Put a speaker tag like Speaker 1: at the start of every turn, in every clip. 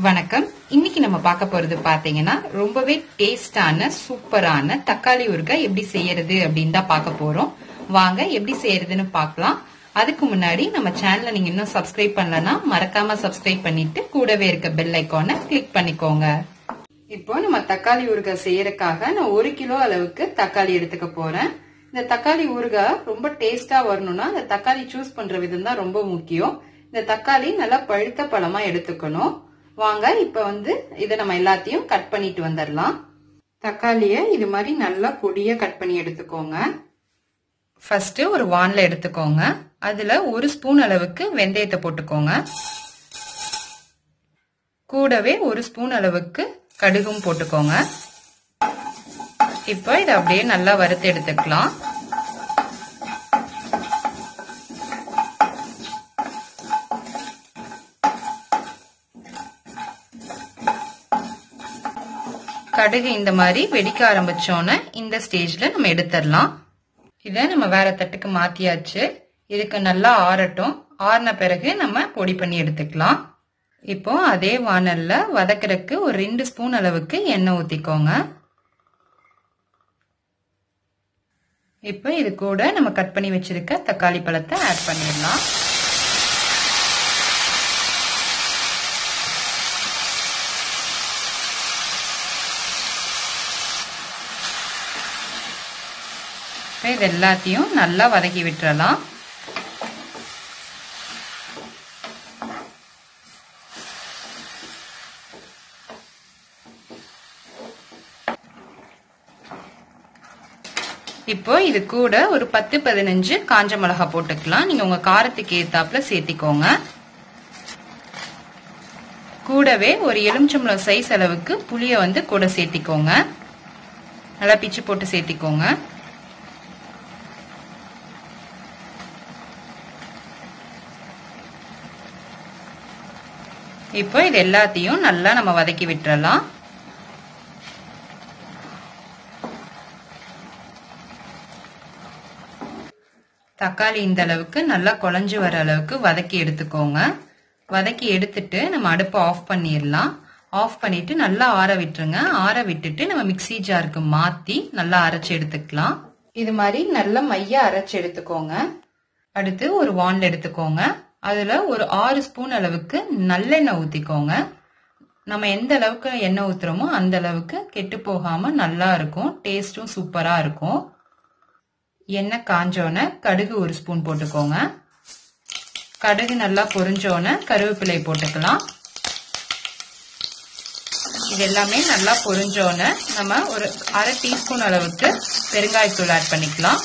Speaker 1: வணக்கம். இன்னைக்கு நம்ம பார்க்க போறது பாத்தீங்கன்னா ரொம்பவே டேஸ்டான சூப்பரான தக்காளி ஊறுகாய் எப்படி செய்யறது அப்படின்னு தான் பார்க்க போறோம். வாங்க எப்படி செய்யறதுன்னு பார்க்கலாம். அதுக்கு முன்னாடி நம்ம சேனலை நீங்க இன்னும் சப்ஸ்கிரைப் பண்ணலன்னா மறக்காம சப்ஸ்கிரைப் பண்ணிட்டு கூடவே இருக்க பெல் ஐக்கானை கிளிக் பண்ணிக்கோங்க. இப்போ நம்ம தக்காளி ஊறுகாய் செய்யறதுக்காக நான் 1 கிலோ அளவுக்கு தக்காளி எடுத்துக்க போறேன். இந்த தக்காளி ஊறுகாய் ரொம்ப டேஸ்டா வரணும்னா இந்த தக்காளி சூஸ் பண்ற விதம் தான் ரொம்ப முக்கியம். இந்த தக்காளி நல்லா பழுத்த பழமா எடுத்துக்கணும். வாங்க இப்ப இதை நம்ம எல்லாத்தையும் கட் பண்ணிட்டு வந்துடலாம். தக்காளிய இது மாதிரி நல்லா பொடியா கட் பண்ணி எடுத்துக்கோங்க. ஃபர்ஸ்ட் ஒரு வான்ல எடுத்துக்கோங்க. அதுல 1 ஸ்பூன் அளவுக்கு வெந்தயத்தை போட்டுக்கோங்க. கூடவே 1 ஸ்பூன் அளவுக்கு கடுகும் போட்டுக்கோங்க. இப்போ இதை அப்படியே நல்லா வறுத்து எடுத்துக்கலாம். கடுகு இந்த மாதிரி வெடிக்க ஆரம்பிச்சோன்னு இந்த ஸ்டேஜ்ல நம்ம எடுத்துடலாம். இதை நம்ம வேற தட்டுக்கு மாத்தியாச்சு. இதுக்கு நல்லா ஆறட்டும். ஆறின பிறகு நம்ம பொடி பண்ணி எடுத்துக்கலாம். இப்போ அதே வானல்ல வதக்கிறதுக்கு ஒரு 2 ஸ்பூன் அளவுக்கு எண்ணெய் ஊத்திக்கோங்க. இப்போ இது கூட நம்ம கட் பண்ணி வச்சிருக்க தக்காளி பழத்தை ஆட் பண்ணிடலாம். இது எல்லாத்தையும் நல்லா வதக்கி விட்டுறலாம். இப்போ இது கூட ஒரு 10-15 காஞ்ச மிளகாய் போட்டுக்கலாம். நீங்க உங்க காரத்துக்கு ஏத்தாப்புல சேர்த்திக்கோங்க. கூடவே ஒரு எலுமிச்சம்பழம் சைஸ் அளவுக்கு புளிய கூட சேர்த்திக்கோங்க. நல்லா பிச்சு போட்டு சேர்த்திக்கோங்க. இப்போ இது எல்லாத்தையும் நல்லா நம்ம வதக்கி விட்டுறலாம். தக்காளி இந்த அளவுக்கு நல்லா குழஞ்சு வர அளவுக்கு வதக்கி எடுத்துக்கோங்க. வதக்கி எடுத்துட்டு நம்ம அடுப்பை ஆஃப் பண்ணிடலாம். ஆஃப் பண்ணிட்டு நல்லா ஆற விட்டுருங்க. ஆற விட்டுட்டு நம்ம மிக்ஸி ஜாருக்கு மாத்தி நல்லா அரைச்சு எடுத்துக்கலாம். இது மாதிரி நல்லா மையா அரைச்சு எடுத்துக்கோங்க. அடுத்து ஒரு வான்ல எடுத்துக்கோங்க. அதுல ஒரு 6 ஸ்பூன் அளவுக்கு நல்லெண்ணெய் ஊத்திக்கோங்க. நம்ம எந்த அளவுக்கு எண்ணெய் ஊத்துறோமோ அந்த அளவுக்கு கெட்டு போகாம நல்லா இருக்கும். டேஸ்டும் சூப்பரா இருக்கும். எண்ணெய் காஞ்சோன கடுகு 1 ஸ்பூன் போட்டுக்கோங்க. கடுகு நல்லா பொரிஞ்சோன கருவேப்பிலை போட்டுக்கலாம். இது எல்லாமே நல்லா பொரிஞ்சோன நம்ம ஒரு 1/2 டீஸ்பூன் அளவுக்கு பெருங்காயத்தூள் ஆட் பண்ணிக்கலாம்.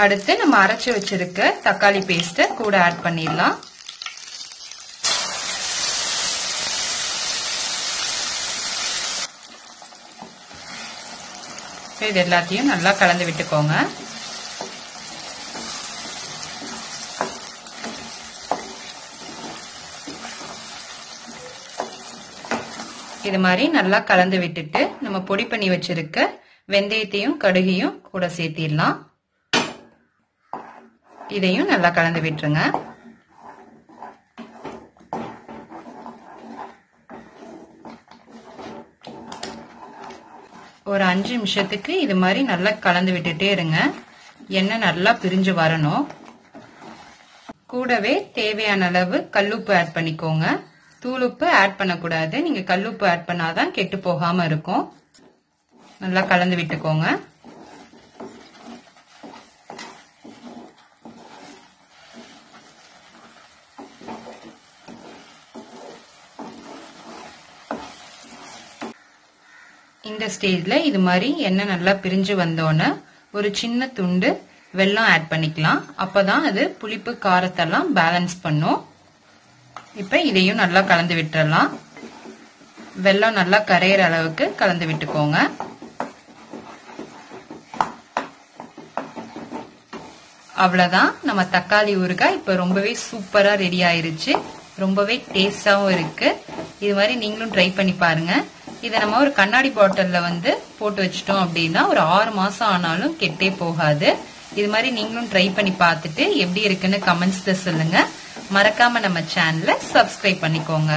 Speaker 1: அடுத்து நம்ம அரைச்சு வச்சிருக்க தக்காளி பேஸ்ட கூட ஆட் பண்ணிடலாம். இது எல்லாத்தையும் நல்லா கலந்து விட்டுக்கோங்க. இது மாதிரி நல்லா கலந்து விட்டுட்டு நம்ம பொடி பண்ணி வச்சிருக்க வெந்தயத்தையும் கடுகையும் கூட சேர்த்திடலாம். இதையும் நல்லா கலந்து விட்டுருங்க. ஒரு 5 நிமிஷத்துக்கு இது மாதிரி நல்லா கலந்து விட்டுட்டே இருங்க. எண்ணெய் நல்லா பிரிஞ்சு வரணும். கூடவே தேவையான அளவு கல்லுப்பு ஆட் பண்ணிக்கோங்க. தூளுப்பு ஆட் பண்ணக்கூடாது. நீங்க கல்லுப்பு ஆட் பண்ணாதான் கெட்டு போகாம இருக்கும். நல்லா கலந்து விட்டுக்கோங்க. இந்த ஸ்டேஜ்ல இது மாதிரி எண்ணெய் நல்லா பிரிஞ்சு வந்தோன்னு ஒரு சின்ன துண்டு வெல்லம் ஆட் பண்ணிக்கலாம். அப்பதான் அது புளிப்பு காரத்தெல்லாம் பேலன்ஸ் பண்ணும். இப்ப இதையும் நல்லா கலந்து விட்டுறலாம். வெல்லம் நல்லா கரையிற அளவுக்கு கலந்து விட்டுக்கோங்க. அவ்வளவுதான், நம்ம தக்காளி ஊறுகாய் இப்ப ரொம்பவே சூப்பரா ரெடி ஆயிருச்சு. ரொம்பவே டேஸ்டாவும் இருக்கு. இது மாதிரி நீங்களும் ட்ரை பண்ணி பாருங்க. இதை நம்ம ஒரு கண்ணாடி பாட்டில்ல போட்டு வச்சிட்டோம் அப்படின்னா ஒரு 6 மாசம் ஆனாலும் கெட்டே போகாது. இது மாதிரி நீங்களும் ட்ரை பண்ணி பார்த்துட்டு எப்படி இருக்குன்னு கமெண்ட்ஸ்ல சொல்லுங்க. மறக்காம நம்ம சேனலை சப்ஸ்கிரைப் பண்ணிக்கோங்க.